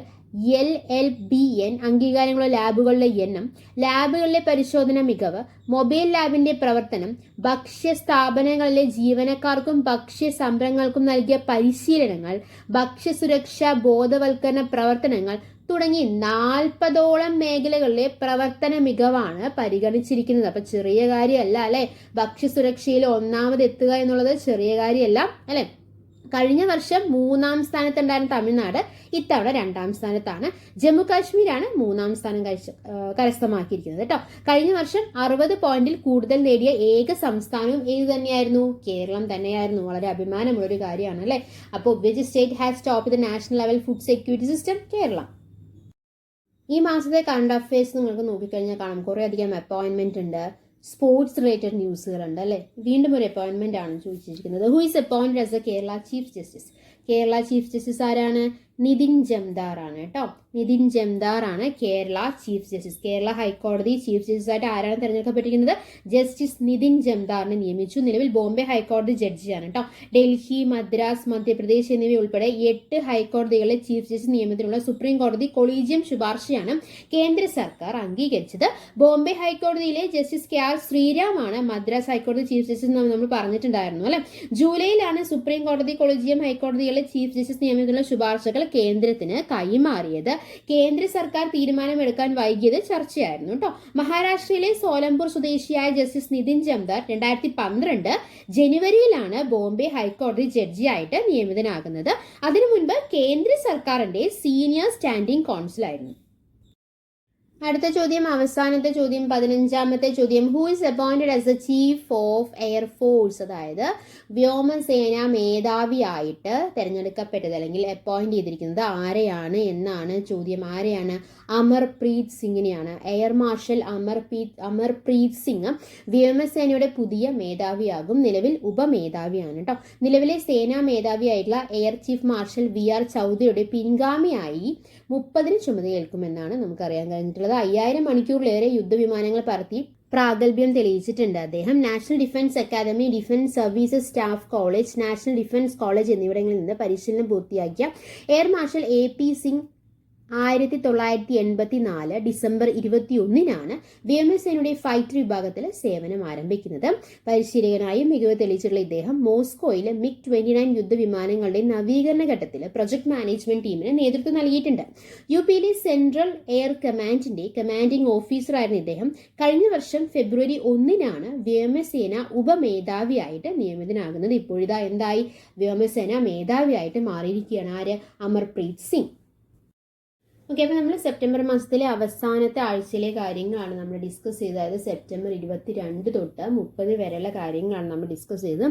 LLBN അംഗീകാരമുള്ള ലാബുകളുടെ എണ്ണം, ലാബുകളിലെ പരിശോധന മികവ്, മൊബൈൽ ലാബിന്റെ പ്രവർത്തനം, ഭക്ഷ്യ സ്ഥാപനങ്ങളിലെ ജീവനക്കാർക്കും ഭക്ഷ്യ സംരംഭങ്ങൾക്കും നൽകിയ പരിശീലനങ്ങൾ, ഭക്ഷ്യസുരക്ഷാ ബോധവൽക്കരണ പ്രവർത്തനങ്ങൾ തുടങ്ങി 40ഓളം മേഖലകളിലെ പ്രവർത്തന മികവാണ് പരിഗണിച്ചിരിക്കുന്നത്. അപ്പൊ ചെറിയ കാര്യമല്ല അല്ലെ, ഭക്ഷ്യസുരക്ഷയിൽ 1ാമത് എത്തുക എന്നുള്ളത് ചെറിയ കാര്യമല്ല അല്ലെ. കഴിഞ്ഞ വർഷം 3ാം സ്ഥാനത്തുണ്ടായിരുന്ന തമിഴ്നാട് ഇത്തവണ 2ാം സ്ഥാനത്താണ്. ജമ്മു കാശ്മീരാണ് 3ാം സ്ഥാനം കരസ്ഥമാക്കിയിരിക്കുന്നത് കേട്ടോ. കഴിഞ്ഞ വർഷം 60 പോയിന്റിൽ കൂടുതൽ നേടിയ ഏക സംസ്ഥാനവും ഏത് തന്നെയായിരുന്നു? കേരളം തന്നെയായിരുന്നു. വളരെ അഭിമാനമുള്ളൊരു കാര്യമാണ് അല്ലെ. അപ്പോൾ which state has top the national level food security system? Keralam. ഈ മാസത്തെ കറണ്ട് അഫയേഴ്സ് നിങ്ങൾക്ക് നോക്കിക്കഴിഞ്ഞാൽ കാണാം കുറേ അധികം അപ്പോയിന്റ്മെന്റ് ഉണ്ട്, സ്പോർട്സ് റിലേറ്റഡ് ന്യൂസുകളുണ്ട് അല്ലേ. വീണ്ടും ഒരു അപ്പോയിന്റ്മെന്റ് ആണ് ചോദിച്ചിരിക്കുന്നത്. Who is appointed as A Kerala chief justice? Kerala chief justice ആരാണ്? നിതിൻ ജംദാർ ആണ് കേട്ടോ. നിതിൻ ജംദാർ ആണ് കേരള ചീഫ് ജസ്റ്റിസ്. കേരള ഹൈക്കോടതി ചീഫ് ജസ്റ്റിസ് ആയിട്ട് ആരാണ് തിരഞ്ഞെടുക്കപ്പെട്ടിരിക്കുന്നത്? ജസ്റ്റിസ് നിതിൻ ജംദാറിനെ നിയമിച്ചു. നിലവിൽ ബോംബെ ഹൈക്കോടതി ജഡ്ജിയാണ് കേട്ടോ. ഡൽഹി, മദ്രാസ്, മധ്യപ്രദേശ് എന്നിവ ഉൾപ്പെടെ 8 ഹൈക്കോടതികളിലെ ചീഫ് ജസ്റ്റിസ് നിയമനത്തിനുള്ള സുപ്രീം കോടതി കൊളീജിയം ശുപാർശയാണ് കേന്ദ്ര സർക്കാർ അംഗീകരിച്ചത്. ബോംബെ ഹൈക്കോടതിയിലെ ജസ്റ്റിസ് KR ശ്രീരാമാണ് മദ്രാസ് ഹൈക്കോടതി ചീഫ് ജസ്റ്റിസ് നമ്മൾ പറഞ്ഞിട്ടുണ്ടായിരുന്നു അല്ലെ. ജൂലൈയിലാണ് സുപ്രീം കോടതി കൊളീജിയം ഹൈക്കോടതികളിലെ ചീഫ് ജസ്റ്റിസ് നിയമനത്തിനുള്ള ശുപാർശകൾ കേന്ദ്രത്തിന് കൈമാറിയത്. കേന്ദ്ര സർക്കാർ തീരുമാനമെടുക്കാൻ വൈകിയത് ചർച്ചയായിരുന്നു കേട്ടോ. മഹാരാഷ്ട്രയിലെ സോലംപൂർ സ്വദേശിയായ ജസ്റ്റിസ് നിതിൻ ജംദാർ 2012 ജനുവരിയിലാണ് ബോംബെ ഹൈക്കോടതി ജഡ്ജിയായിട്ട് നിയമിതനാകുന്നത്. അതിനു മുൻപ് കേന്ദ്ര സർക്കാരിന്റെ സീനിയർ സ്റ്റാൻഡിംഗ് കൗൺസിൽ ആയിരുന്നു. അടുത്ത ചോദ്യം, അവസാനത്തെ ചോദ്യം, 15ാമത്തെ ചോദ്യം. Who is appointed as the chief of air force? അതായത് വ്യോമസേന മേധാവിയായിട്ട് തിരഞ്ഞെടുക്കപ്പെട്ടത് അല്ലെങ്കിൽ അപ്പോയിന്റ് ചെയ്തിരിക്കുന്നത് ആരെയാണ് എന്നാണ് ചോദ്യം. ആരെയാണ്? അമർപ്രീത് സിംഗിനെയാണ്. എയർ മാർഷൽ അമർപ്രീത് സിംഗ് വ്യോമസേനയുടെ പുതിയ മേധാവിയാകും. നിലവിൽ ഉപമേധാവിയാണ് കേട്ടോ. നിലവിലെ സേനാ മേധാവിയായിട്ടുള്ള എയർ ചീഫ് മാർഷൽ VR ചൗധരിയുടെ പിൻഗാമിയായി 30-ന് ചുമതലയേൽക്കുമെന്നാണ് നമുക്കറിയാൻ കഴിഞ്ഞിട്ടുള്ളത്. 5000 മണിക്കൂറിലേറെ യുദ്ധവിമാനങ്ങൾ പറത്തി പ്രാഗൽഭ്യം തെളിയിച്ചിട്ടുണ്ട് അദ്ദേഹം. National Defence Academy, Defence Services Staff College, National Defence College എന്നിവിടങ്ങളിൽ നിന്ന് പരിശീലനം പൂർത്തിയാക്കിയ air marshal AP Singh 1984 December 21-നാണ് വ്യോമസേനയുടെ ഫൈറ്റർ വിഭാഗത്തിൽ സേവനം ആരംഭിക്കുന്നത്. പരിശീലകനായും മികവ് തെളിയിച്ചിട്ടുള്ള ഇദ്ദേഹം മോസ്കോയിൽ MiG-29 യുദ്ധവിമാനങ്ങളുടെ നവീകരണ ഘട്ടത്തിൽ പ്രൊജക്ട് മാനേജ്മെന്റ് ടീമിന് നേതൃത്വം നൽകിയിട്ടുണ്ട്. UPയിലെ സെൻട്രൽ എയർ കമാൻഡിന്റെ കമാൻഡിംഗ് ഓഫീസറായിരുന്ന ഇദ്ദേഹം കഴിഞ്ഞ വർഷം ഫെബ്രുവരി 1-നാണ് വ്യോമസേന ഉപമേധാവിയായിട്ട് നിയമിതനാകുന്നത്. ഇപ്പോഴിതാ എന്തായി? വ്യോമസേന മേധാവിയായിട്ട് മാറിയിരിക്കുകയാണ്. ആര്? അമർപ്രീത് സിംഗ്. ഓക്കെ, അപ്പോൾ നമ്മൾ സെപ്റ്റംബർ മാസത്തിലെ അവസാനത്തെ ആഴ്ചയിലെ കാര്യങ്ങളാണ് നമ്മൾ ഡിസ്കസ് ചെയ്തത്. അതായത് സെപ്റ്റംബർ 22 തൊട്ട് 30 വരെയുള്ള കാര്യങ്ങളാണ് നമ്മൾ ഡിസ്കസ് ചെയ്തത്.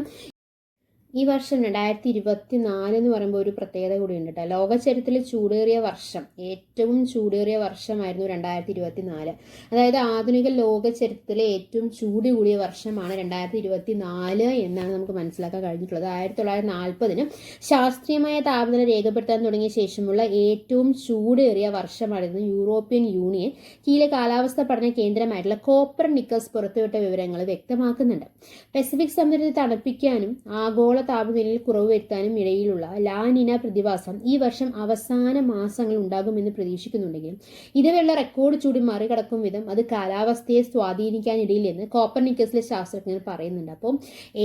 ഈ വർഷം 2024 എന്ന് പറയുമ്പോൾ ഒരു പ്രത്യേകത കൂടി ഉണ്ട് കേട്ടോ. ലോക ചരിത്രത്തിലെ ചൂടേറിയ വർഷം, ഏറ്റവും ചൂടേറിയ വർഷമായിരുന്നു 2024. അതായത് ആധുനിക ലോക ചരിത്രത്തിലെ ഏറ്റവും ചൂട് കൂടിയ വർഷമാണ് 2024 എന്നാണ് നമുക്ക് മനസ്സിലാക്കാൻ കഴിഞ്ഞിട്ടുള്ളത്. 1940-ന് ശാസ്ത്രീയമായ താപനില രേഖപ്പെടുത്താൻ തുടങ്ങിയ ശേഷമുള്ള ഏറ്റവും ചൂടേറിയ വർഷമായിരുന്നു യൂറോപ്യൻ യൂണിയൻ കീഴിലെ കാലാവസ്ഥ പഠന കേന്ദ്രമായിട്ടുള്ള കോപ്പർനിക്കസ് പുറത്തുവിട്ട വിവരങ്ങൾ വ്യക്തമാക്കുന്നുണ്ട്. പസഫിക് സമുദ്രത്തെ തണുപ്പിക്കാനും ആഗോള താപനിലയിൽ കുറവ് വരുത്താനും ഇടയിലുള്ള ലാനിന പ്രതിഭാസം ഈ വർഷം അവസാന മാസങ്ങൾ ഉണ്ടാകുമെന്ന് പ്രതീക്ഷിക്കുന്നുണ്ടെങ്കിലും ഇതുവരെയുള്ള റെക്കോർഡ് ചൂട് മറികടക്കും വിധം അത് കാലാവസ്ഥയെ സ്വാധീനിക്കാനിടയില്ലെന്ന് കോപ്പർനിക്കസിലെ ശാസ്ത്രജ്ഞർ പറയുന്നുണ്ട്. അപ്പം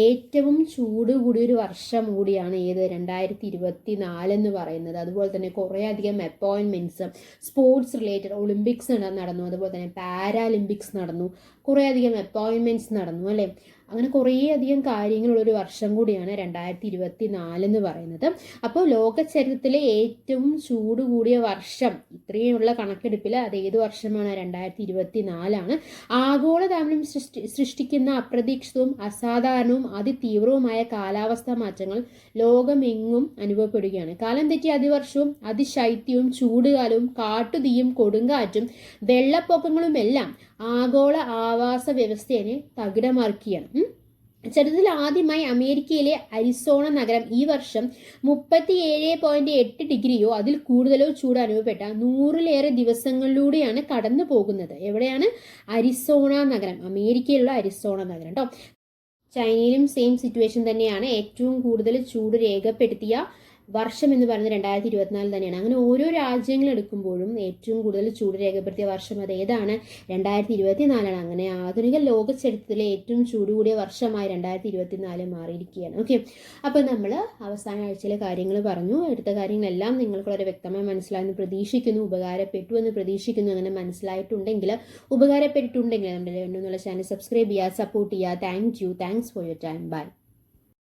ഏറ്റവും ചൂട് കൂടിയൊരു വർഷം കൂടിയാണ് ഏത് 2024 എന്ന് പറയുന്നത്. അതുപോലെ തന്നെ കുറേ അധികം അപ്പോയിൻമെന്റ്സ്, സ്പോർട്സ് റിലേറ്റഡ് ഒളിമ്പിക്സ് നടന്നു, അതുപോലെ തന്നെ പാരാലിമ്പിക്സ് നടന്നു, കുറേ അധികം അപ്പോയിൻമെന്റ്സ് നടന്നു അല്ലേ. അങ്ങനെ കുറേ അധികം കാര്യങ്ങളുള്ളൊരു വർഷം കൂടിയാണ് 2024 എന്ന് പറയുന്നത്. അപ്പോൾ ലോക ചരിത്രത്തിലെ ഏറ്റവും ചൂട് കൂടിയ വർഷം ഇത്രയുള്ള കണക്കെടുപ്പിൽ അത് ഏത് വർഷമാണ്? 2024 ആഗോളതാപനം സൃഷ്ടിക്കുന്ന അപ്രതീക്ഷിതവും അസാധാരണവും അതിതീവ്രവുമായ കാലാവസ്ഥാ മാറ്റങ്ങൾ ലോകമെങ്ങും അനുഭവപ്പെടുകയാണ്. കാലം തെറ്റിയ അതിവർഷവും അതിശൈത്യവും ചൂടുകാലവും കാട്ടുതീയും കൊടുങ്കാറ്റും വെള്ളപ്പൊക്കങ്ങളുമെല്ലാം ആഗോള ആവാസ വ്യവസ്ഥയെ തകിടമറിക്കുകയാണ്. ചരിത്രത്തിൽ ആദ്യമായി അമേരിക്കയിലെ അരിസോണ നഗരം ഈ വർഷം 37.8 ഡിഗ്രിയോ അതിൽ കൂടുതലോ ചൂട് അനുഭവപ്പെട്ട 100ലേറെ ദിവസങ്ങളിലൂടെയാണ് കടന്നു പോകുന്നത്. എവിടെയാണ്? അരിസോണ നഗരം, അമേരിക്കയിലുള്ള അരിസോണ നഗരം കേട്ടോ. ചൈനയിലും സെയിം സിറ്റുവേഷൻ തന്നെയാണ്. ഏറ്റവും കൂടുതൽ ചൂട് രേഖപ്പെടുത്തിയ വർഷം എന്ന് പറയുന്നത് 2024 തന്നെയാണ്. അങ്ങനെ ഓരോ രാജ്യങ്ങൾ എടുക്കുമ്പോഴും ഏറ്റവും കൂടുതൽ ചൂട് രേഖപ്പെടുത്തിയ വർഷം അത് ഏതാണ്? 2024. അങ്ങനെ ആധുനിക ലോക ചരിത്രത്തിലെ ഏറ്റവും ചൂട് കൂടിയ വർഷമായി 2024 മാറിയിരിക്കുകയാണ്. ഓക്കെ, അപ്പോൾ നമ്മൾ അവസാന ആഴ്ചയിലെ കാര്യങ്ങൾ പറഞ്ഞു. എടുത്ത കാര്യങ്ങളെല്ലാം നിങ്ങൾക്ക് വളരെ വ്യക്തമായി മനസ്സിലായെന്ന് പ്രതീക്ഷിക്കുന്നു, ഉപകാരപ്പെട്ടു എന്ന് പ്രതീക്ഷിക്കുന്നു. അങ്ങനെ മനസ്സിലായിട്ടുണ്ടെങ്കിൽ, ഉപകാരപ്പെട്ടിട്ടുണ്ടെങ്കിൽ നമ്മുടെ എന്നുള്ള ചാനൽ സബ്സ്ക്രൈബ് ചെയ്യുക, സപ്പോർട്ട് ചെയ്യുക. Thanks for your time. By.